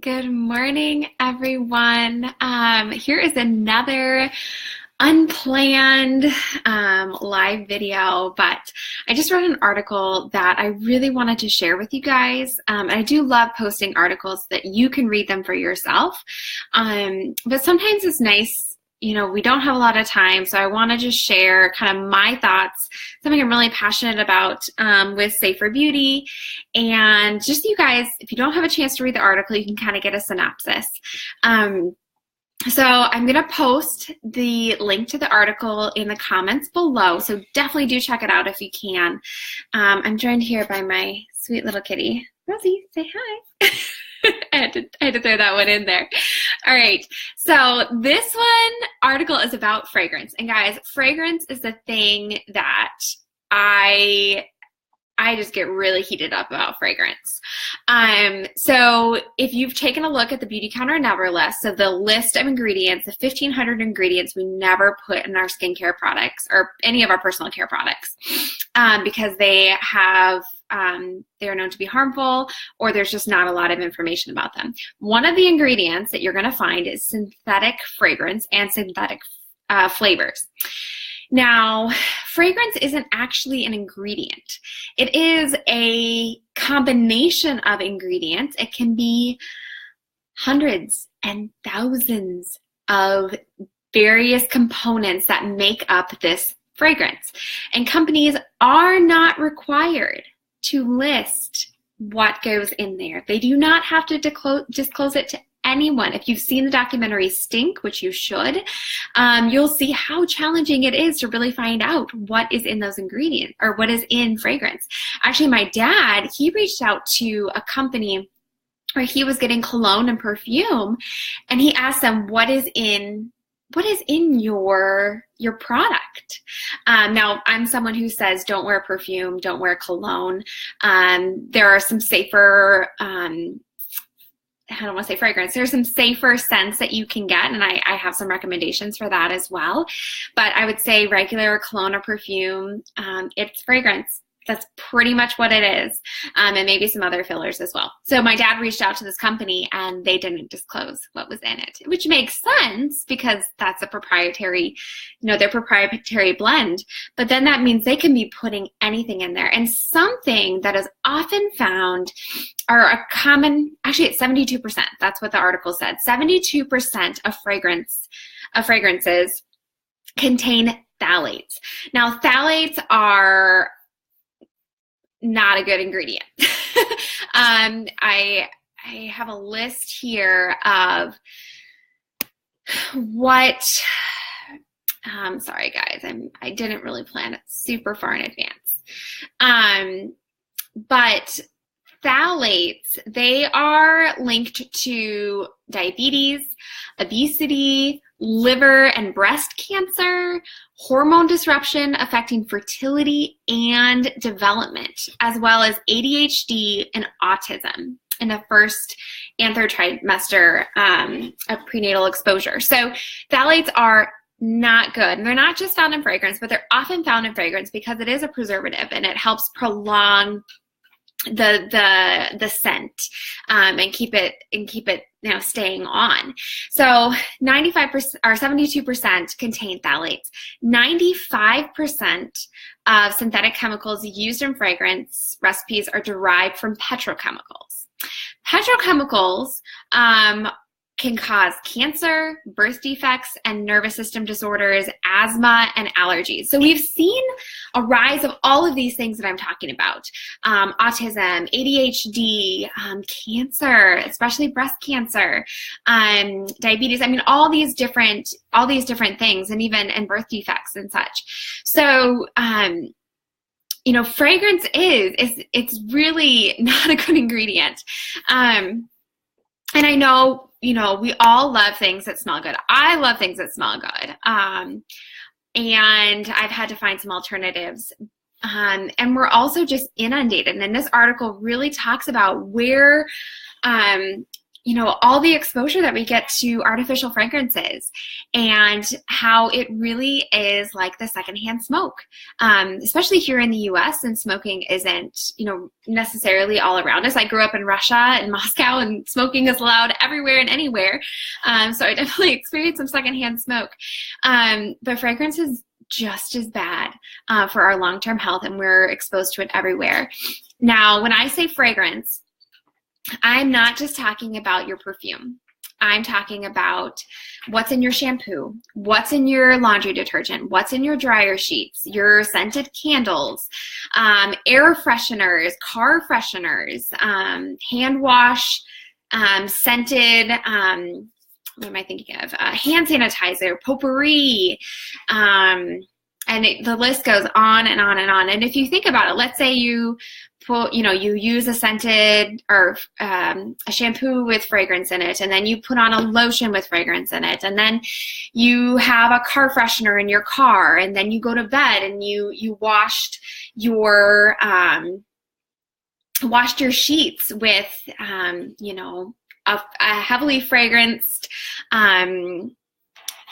Good morning, everyone. Here is another unplanned live video, but I just wrote an article that I really wanted to share with you guys. I do love posting articles that you can read them for yourself, but sometimes it's nice, we don't have a lot of time, so I want to just share kind of my thoughts, something I'm really passionate about with Safer Beauty. And just so you guys, if you don't have a chance to read the article, you can kind of get a synopsis. So I'm going to post the link to the article in the comments below, so definitely do check it out if you can. I'm joined here by my sweet little kitty. Rosie, say hi. I had to throw that one in there. All right, so this article is about fragrance. And guys, fragrance is the thing that I just get really heated up about fragrance. So if you've taken a look at the Beautycounter Never list, so the list of ingredients, the 1,500 ingredients we never put in our skincare products or any of our personal care products, because they are known to be harmful, or there's just not a lot of information about them. One of the ingredients that you're going to find is synthetic fragrance and synthetic flavors. Now, fragrance isn't actually an ingredient. It is a combination of ingredients. It can be hundreds and thousands of various components that make up this fragrance. And companies are not required to list what goes in there. They do not have to disclose it to anyone. If you've seen the documentary Stink, which you should, you'll see how challenging it is to really find out what is in those ingredients or what is in fragrance. Actually, my dad, he reached out to a company where he was getting cologne and perfume, and he asked them, what is in your product? Now, I'm someone who says don't wear perfume, don't wear cologne. There are some safer, I don't want to say fragrance, there's some safer scents that you can get, and I have some recommendations for that as well. But I would say regular cologne or perfume, it's fragrance. That's pretty much what it is, and maybe some other fillers as well. So my dad reached out to this company, and they didn't disclose what was in it, which makes sense because that's a proprietary, their proprietary blend. But then that means they can be putting anything in there. And something that is often found are a common, actually it's 72%. That's what the article said. 72% of fragrances contain phthalates. Now, phthalates are not a good ingredient. I have a list here of what, sorry guys, I didn't really plan it super far in advance. But phthalates, they are linked to diabetes, obesity, liver and breast cancer, hormone disruption affecting fertility and development, as well as ADHD and autism in the first and third trimester of prenatal exposure. So phthalates are not good. And they're not just found in fragrance, but they're often found in fragrance because it is a preservative and it helps prolong the scent and keep it staying on. So 95% or 72% contain phthalates. 95% of synthetic chemicals used in fragrance recipes are derived from petrochemicals. Petrochemicals can cause cancer, birth defects, and nervous system disorders, asthma, and allergies. So we've seen a rise of all of these things that I'm talking about. Autism, ADHD, cancer, especially breast cancer, diabetes. I mean, all these different things, and even birth defects and such. So, fragrance it's really not a good ingredient. And I know, we all love things that smell good. I love things that smell good. And I've had to find some alternatives. And we're also just inundated. And this article really talks about where all the exposure that we get to artificial fragrances and how it really is like the secondhand smoke, especially here in the US, and smoking isn't, necessarily all around us. I grew up in Russia and Moscow, and smoking is allowed everywhere and anywhere. So I definitely experienced some secondhand smoke. But fragrance is just as bad for our long-term health, and we're exposed to it everywhere. Now, when I say fragrance, I'm not just talking about your perfume. I'm talking about what's in your shampoo, what's in your laundry detergent, what's in your dryer sheets, your scented candles, air fresheners, car fresheners, hand wash, scented, what am I thinking of? Hand sanitizer, potpourri, and the list goes on and on and on. And if you think about it, let's say you you use a scented or a shampoo with fragrance in it, and then you put on a lotion with fragrance in it, and then you have a car freshener in your car, and then you go to bed and you washed your sheets with a heavily fragranced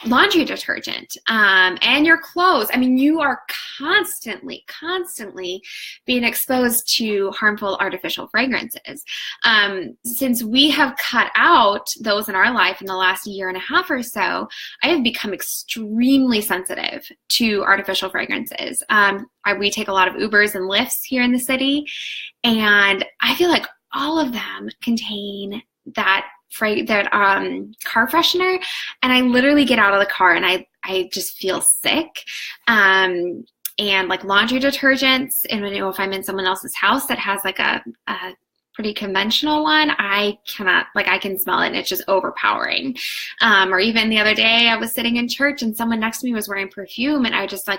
laundry detergent, and your clothes. I mean, you are constantly being exposed to harmful artificial fragrances. Since we have cut out those in our life in the last year and a half or so, I have become extremely sensitive to artificial fragrances. We take a lot of Ubers and Lyfts here in the city, and I feel like all of them contain that car freshener, and I literally get out of the car and I just feel sick. And like laundry detergents, and if I'm in someone else's house that has like a pretty conventional one, I cannot, I can smell it and it's just overpowering. Or even the other day I was sitting in church and someone next to me was wearing perfume, and I just I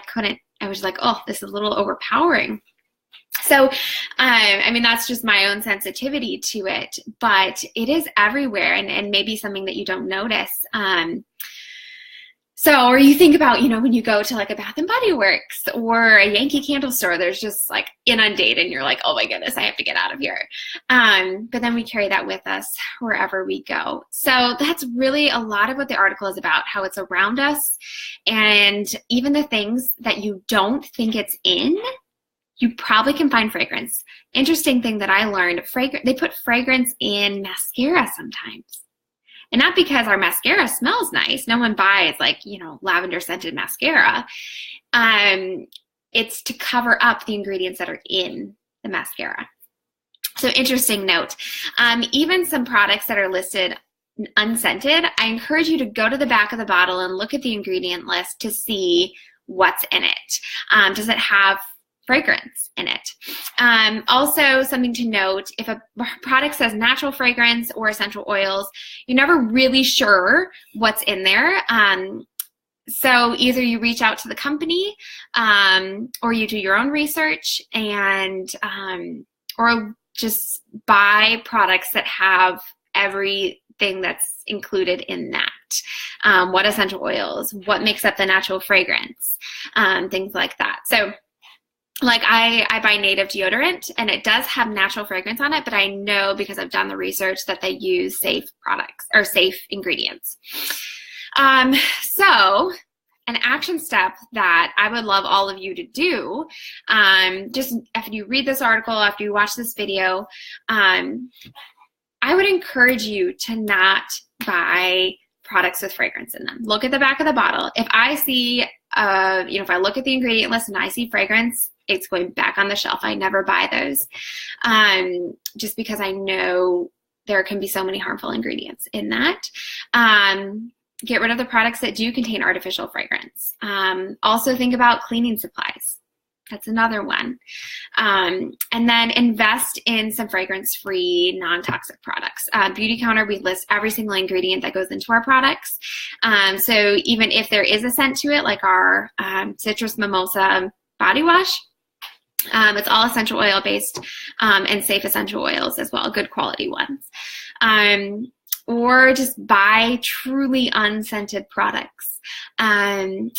was like, oh, this is a little overpowering. So, that's just my own sensitivity to it, but it is everywhere, and maybe something that you don't notice. Or you think about, when you go to like a Bath and Body Works or a Yankee Candle store, there's just like inundated, and you're like, oh my goodness, I have to get out of here. But then we carry that with us wherever we go. So that's really a lot of what the article is about, how it's around us, and even the things that you don't think it's in, you probably can find fragrance. Interesting thing that I learned, they put fragrance in mascara sometimes. And not because our mascara smells nice. No one buys lavender scented mascara. It's to cover up the ingredients that are in the mascara. So interesting note. Even some products that are listed unscented, I encourage you to go to the back of the bottle and look at the ingredient list to see what's in it. Does it have fragrance in it? Also, something to note, if a product says natural fragrance or essential oils, you're never really sure what's in there. So either you reach out to the company, or you do your own research, and or just buy products that have everything that's included in that. What essential oils, what makes up the natural fragrance, things like that. So I buy Native deodorant, and it does have natural fragrance on it, but I know because I've done the research that they use safe products or safe ingredients. So an action step that I would love all of you to do, just after you read this article, after you watch this video, I would encourage you to not buy products with fragrance in them. Look at the back of the bottle. If I see, if I look at the ingredient list and I see fragrance, it's going back on the shelf. I never buy those, just because I know there can be so many harmful ingredients in that. Get rid of the products that do contain artificial fragrance. Also think about cleaning supplies. That's another one. And then invest in some fragrance-free, non-toxic products. Beauty Counter, we list every single ingredient that goes into our products. So even if there is a scent to it, like our Citrus Mimosa body wash, it's all essential oil based, and safe essential oils as well, good quality ones. Or just buy truly unscented products. I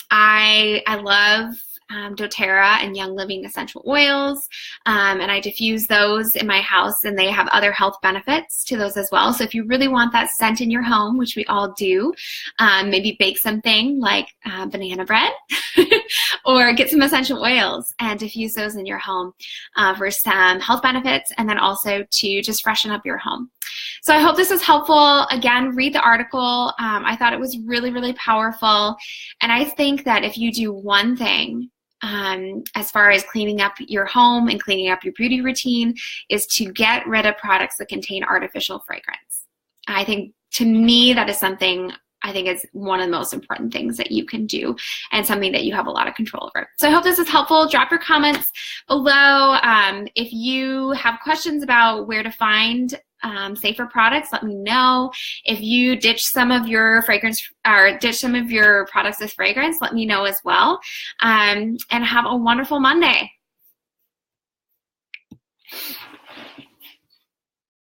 love doTERRA and Young Living essential oils, and I diffuse those in my house, and they have other health benefits to those as well. So if you really want that scent in your home, which we all do, maybe bake something like banana bread or get some essential oils and diffuse those in your home for some health benefits, and then also to just freshen up your home. So I hope this is helpful. Again, read the article. I thought it was really, really powerful. And I think that if you do one thing as far as cleaning up your home and cleaning up your beauty routine, is to get rid of products that contain artificial fragrance. I think, to me, that is something I think is one of the most important things that you can do, and something that you have a lot of control over. So I hope this is helpful. Drop your comments below. If you have questions about where to find safer products, let me know. If you ditch some of your fragrance or ditch some of your products with fragrance, let me know as well. And have a wonderful Monday.